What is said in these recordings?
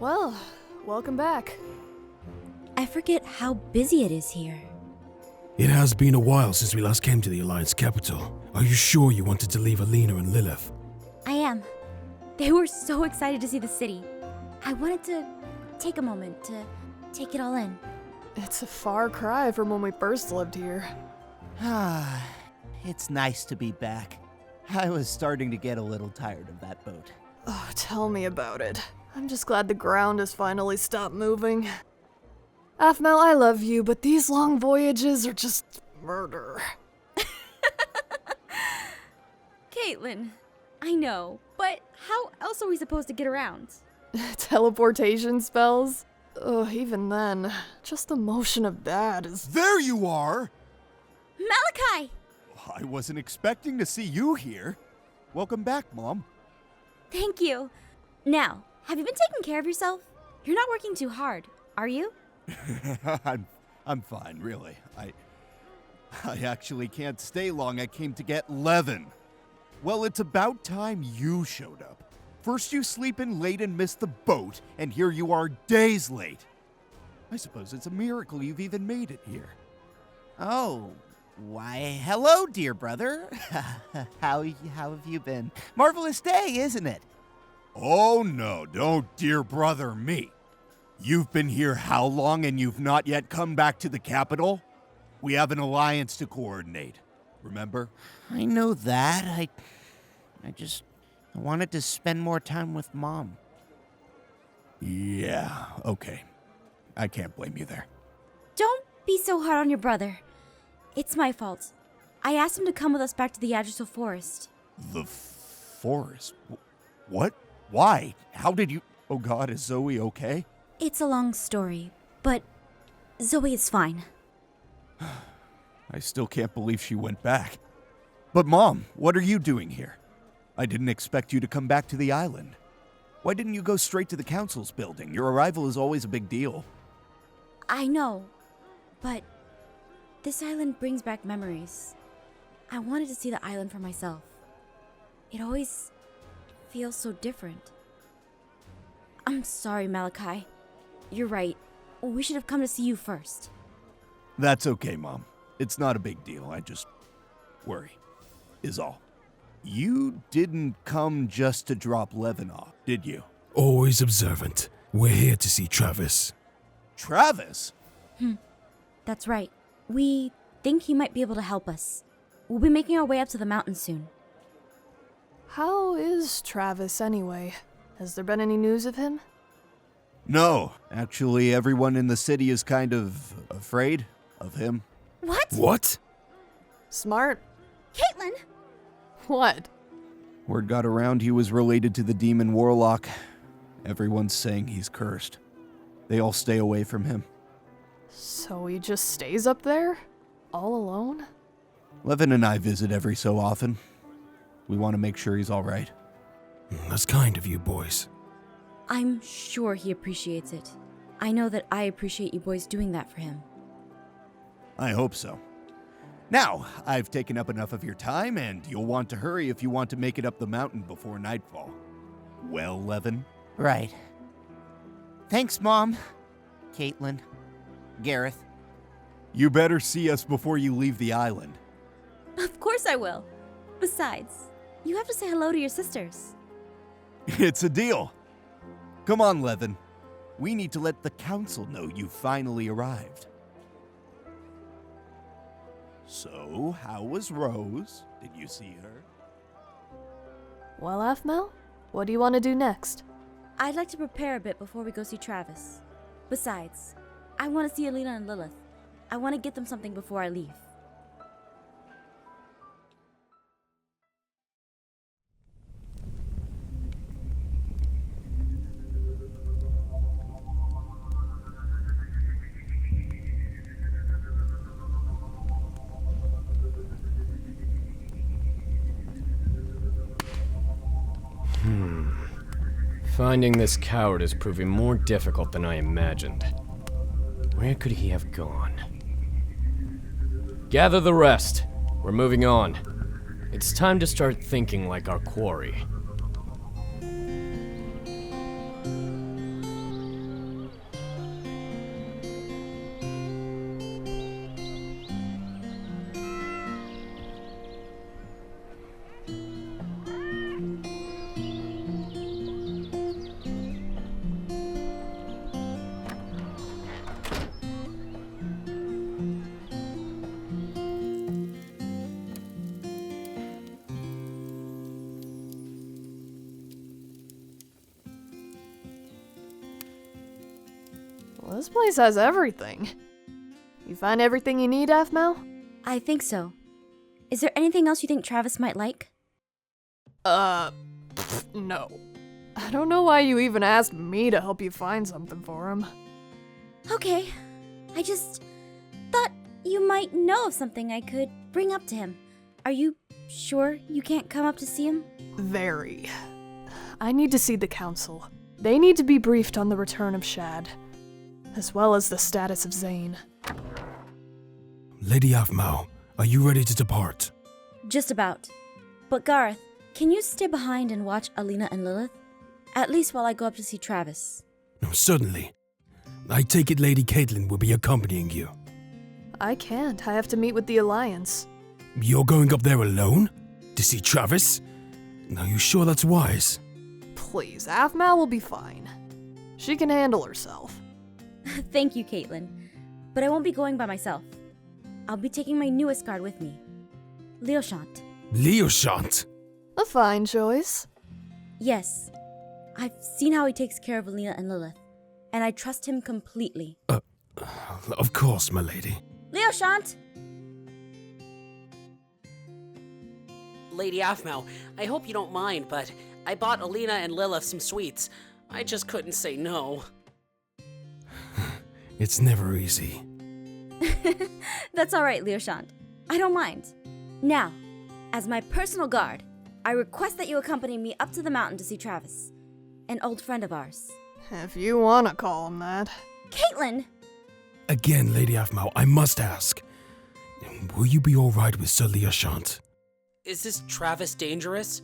Well, welcome back. I forget how busy it is here. It has been a while since we last came to the Alliance capital. Are you sure you wanted to leave Alina and Lilith? I am. They were so excited to see the city. I wanted to take a moment to take it all in. It's a far cry from when we first lived here. It's nice to be back. I was starting to get a little tired of that boat. Oh, tell me about it. I'm just glad the ground has finally stopped moving. Aphmau, I love you, but these long voyages are just murder. Caitlin, I know, but how else are we supposed to get around? Teleportation spells? Ugh, even then, just the motion of that is... There you are! Malachi! I wasn't expecting to see you here. Welcome back, Mom. Thank you. Now, have you been taking care of yourself? You're not working too hard, are you? I'm fine, really. I actually can't stay long. I came to get Levin. Well, it's about time you showed up. First you sleep in late and miss the boat, and here you are days late. I suppose it's a miracle you've even made it here. Oh, why, hello, dear brother. How have you been? Marvelous day, isn't it? Oh no, don't dear brother me. You've been here how long and you've not yet come back to the capital? We have an alliance to coordinate, remember? I know that. I wanted to spend more time with Mom. Yeah, okay. I can't blame you there. Don't be so hard on your brother. It's my fault. I asked him to come with us back to the Yggdrasil forest. The forest? What? Why? How did you... Oh God, is Zoe okay? It's a long story, but Zoe is fine. I still can't believe she went back. But Mom, what are you doing here? I didn't expect you to come back to the island. Why didn't you go straight to the council's building? Your arrival is always a big deal. I know, but this island brings back memories. I wanted to see the island for myself. It always feels so different. I'm sorry, Malachi. You're right. We should have come to see you first. That's okay, Mom. It's not a big deal. I just worry, is all. You didn't come just to drop Levin off, did you? Always observant. We're here to see Travis. Travis? That's right. We think he might be able to help us. We'll be making our way up to the mountain soon. How is Travis anyway? Has there been any news of him? No. Actually, everyone in the city is kind of afraid of him. What? What? Smart. Caitlin! What? Word got around he was related to the demon warlock. Everyone's saying he's cursed. They all stay away from him. So he just stays up there? All alone? Levin and I visit every so often. We want to make sure he's all right. That's kind of you boys. I'm sure he appreciates it. I know that I appreciate you boys doing that for him. I hope so. Now, I've taken up enough of your time, and you'll want to hurry if you want to make it up the mountain before nightfall. Well, Levin? Right. Thanks, Mom. Caitlin. Gareth. You better see us before you leave the island. Of course I will. Besides, you have to say hello to your sisters. It's a deal. Come on, Levin. We need to let the council know you finally arrived. So, how was Rose? Did you see her? Well, Aphmau, what do you want to do next? I'd like to prepare a bit before we go see Travis. Besides, I want to see Alina and Lilith. I want to get them something before I leave. Finding this coward is proving more difficult than I imagined. Where could he have gone? Gather the rest. We're moving on. It's time to start thinking like our quarry. This place has everything. You find everything you need, Aphmau? I think so. Is there anything else you think Travis might like? No. I don't know why you even asked me to help you find something for him. Okay. I just thought you might know of something I could bring up to him. Are you sure you can't come up to see him? Very. I need to see the council. They need to be briefed on the return of Shad, as well as the status of Zane. Lady Aphmau, are you ready to depart? Just about. But Garth, can you stay behind and watch Alina and Lilith? At least while I go up to see Travis. No, certainly. I take it Lady Caitlin will be accompanying you. I can't. I have to meet with the Alliance. You're going up there alone? To see Travis? Are you sure that's wise? Please, Aphmau will be fine. She can handle herself. Thank you, Caitlin. But I won't be going by myself. I'll be taking my newest guard with me. Liochant. Liochant? A fine choice. Yes. I've seen how he takes care of Alina and Lilith, and I trust him completely. Of course, my lady. Liochant! Lady Aphmau, I hope you don't mind, but I bought Alina and Lilith some sweets. I just couldn't say no. It's never easy. That's alright, Liochant. I don't mind. Now, as my personal guard, I request that you accompany me up to the mountain to see Travis, an old friend of ours. If you want to call him that. Caitlin! Again, Lady Aphmau, I must ask. Will you be alright with Sir Liochant? Is this Travis dangerous?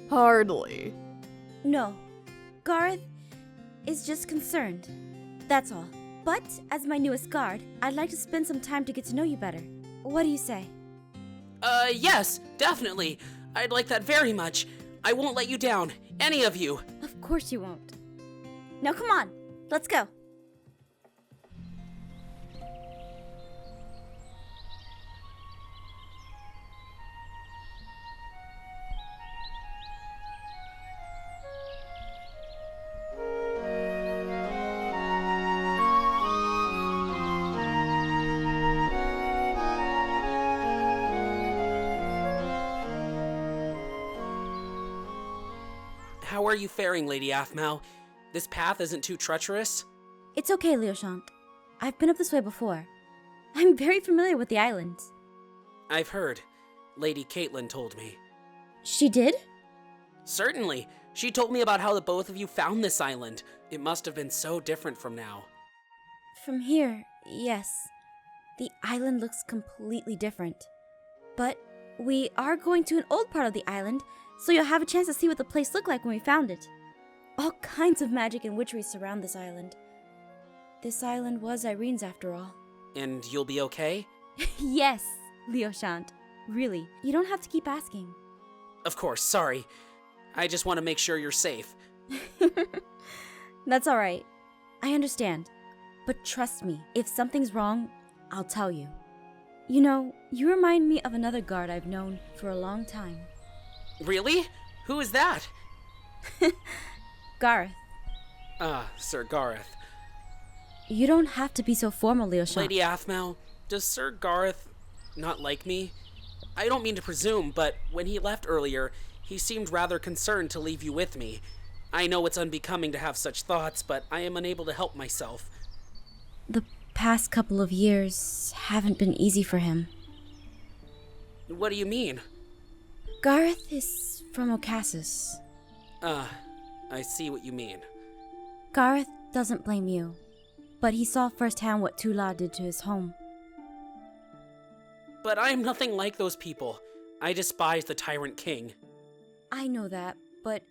Hardly. No. Garth is just concerned. That's all. But as my newest guard, I'd like to spend some time to get to know you better. What do you say? Yes, definitely. I'd like that very much. I won't let you down, any of you. Of course you won't. Now come on, let's go. How are you faring, Lady Aphmau? This path isn't too treacherous? It's okay, Liochant. I've been up this way before. I'm very familiar with the island. I've heard. Lady Caitlin told me. She did? Certainly. She told me about how the both of you found this island. It must have been so different from now. From here, yes. The island looks completely different. But we are going to an old part of the island, so you'll have a chance to see what the place looked like when we found it. All kinds of magic and witchery surround this island. This island was Irene's after all. And you'll be okay? Yes, Liochant. Really, you don't have to keep asking. Of course, sorry. I just want to make sure you're safe. That's alright. I understand. But trust me, if something's wrong, I'll tell you. You know, you remind me of another guard I've known for a long time. Really? Who is that? Garth. Sir Gareth. You don't have to be so formal, Liochant. Lady Aphmau, does Sir Gareth not like me? I don't mean to presume, but when he left earlier, he seemed rather concerned to leave you with me. I know it's unbecoming to have such thoughts, but I am unable to help myself. The past couple of years haven't been easy for him. What do you mean? Gareth is from Ocassus. I see what you mean. Gareth doesn't blame you, but he saw firsthand what Tula did to his home. But I am nothing like those people. I despise the Tyrant King. I know that, but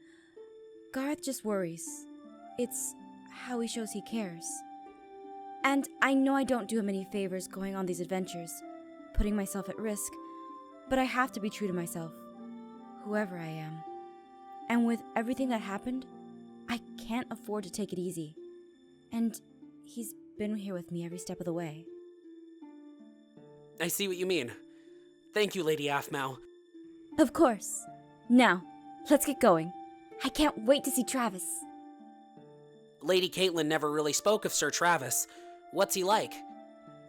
Gareth just worries. It's how he shows he cares. And I know I don't do him any favors going on these adventures, putting myself at risk, but I have to be true to myself, whoever I am. And with everything that happened, I can't afford to take it easy. And he's been here with me every step of the way. I see what you mean. Thank you, Lady Aphmau. Of course. Now, let's get going. I can't wait to see Travis. Lady Caitlin never really spoke of Sir Travis. What's he like?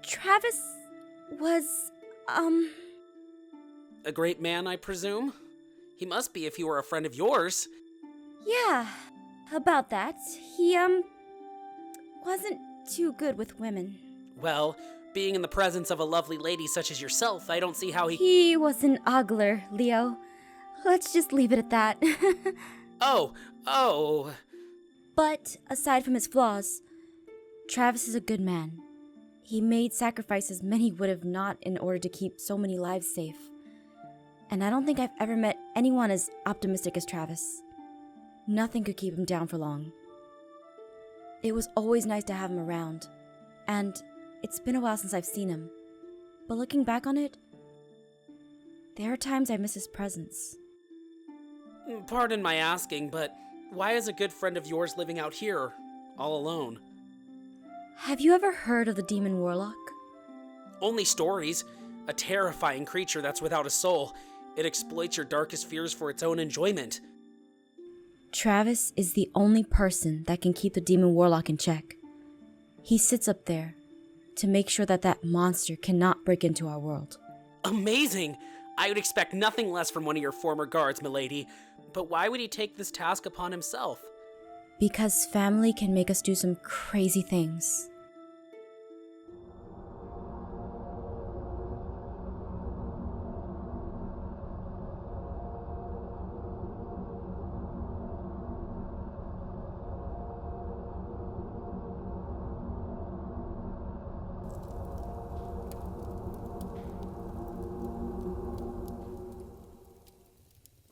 Travis was, A great man, I presume? He must be if he were a friend of yours. Yeah, about that. He, wasn't too good with women. Well, being in the presence of a lovely lady such as yourself, I don't see how he... He was an ogler, Leo. Let's just leave it at that. Oh. But aside from his flaws, Travis is a good man. He made sacrifices many would have not in order to keep so many lives safe. And I don't think I've ever met anyone as optimistic as Travis. Nothing could keep him down for long. It was always nice to have him around, and it's been a while since I've seen him. But looking back on it, there are times I miss his presence. Pardon my asking, but why is a good friend of yours living out here, all alone? Have you ever heard of the demon warlock? Only stories. A terrifying creature that's without a soul. It exploits your darkest fears for its own enjoyment. Travis is the only person that can keep the demon warlock in check. He sits up there to make sure that that monster cannot break into our world. Amazing! I would expect nothing less from one of your former guards, milady. But why would he take this task upon himself? Because family can make us do some crazy things.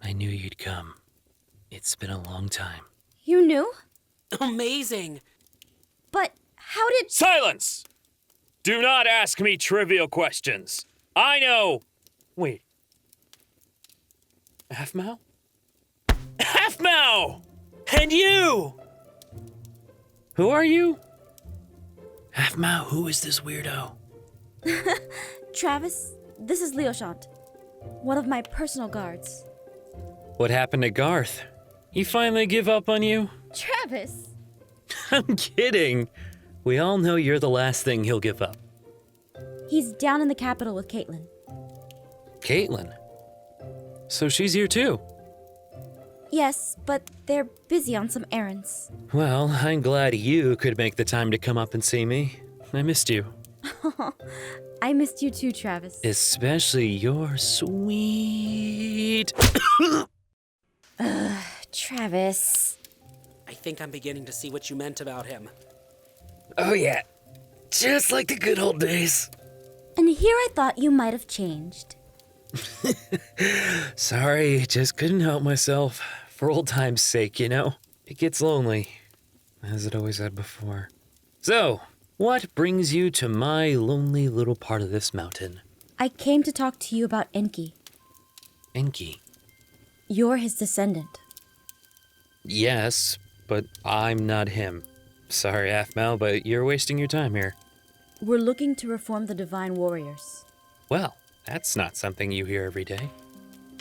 I knew you'd come. It's been a long time. You knew? Amazing! But how did... Silence! Do not ask me trivial questions. I know... Wait. Aphmau? Aphmau! And you! Who are you? Aphmau, who is this weirdo? Travis, this is Liochant, one of my personal guards. What happened to Garth? He finally give up on you? Travis! I'm kidding. We all know you're the last thing he'll give up. He's down in the capital with Caitlin. Caitlin? So she's here too? Yes, but they're busy on some errands. Well, I'm glad you could make the time to come up and see me. I missed you. I missed you too, Travis. Especially your sweet... Travis. I think I'm beginning to see what you meant about him. Oh yeah, just like the good old days. And here I thought you might have changed. Sorry, just couldn't help myself. For old time's sake, you know? It gets lonely, as it always had before. So, what brings you to my lonely little part of this mountain? I came to talk to you about Enki. Enki? You're his descendant. Yes, but I'm not him. Sorry, Aphmau, but you're wasting your time here. We're looking to reform the Divine Warriors. Well, that's not something you hear every day.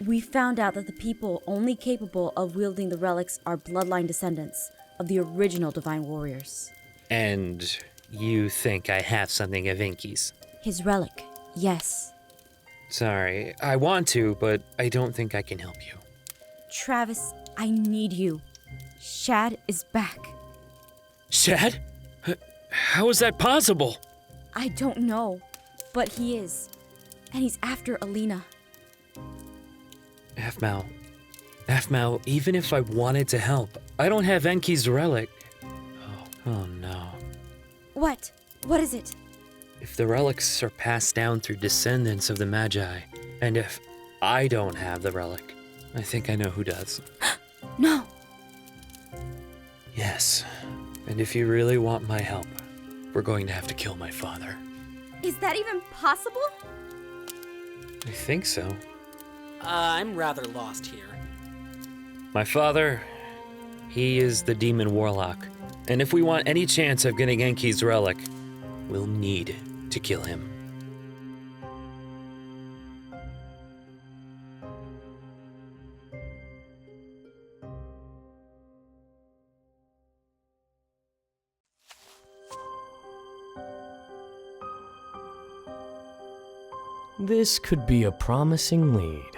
We found out that the people only capable of wielding the relics are bloodline descendants of the original Divine Warriors. And you think I have something of Enki's? His relic, yes. Sorry, I want to, but I don't think I can help you. Travis, I need you. Shad is back. Shad? How is that possible? I don't know, but he is. And he's after Alina. Aphmau, even if I wanted to help, I don't have Enki's relic. Oh no. What? What is it? If the relics are passed down through descendants of the Magi, and if I don't have the relic, I think I know who does. No! Yes, and if you really want my help, we're going to have to kill my father. Is that even possible? I think so. I'm rather lost here. My father, he is the demon warlock, and if we want any chance of getting Enki's relic, we'll need to kill him. This could be a promising lead.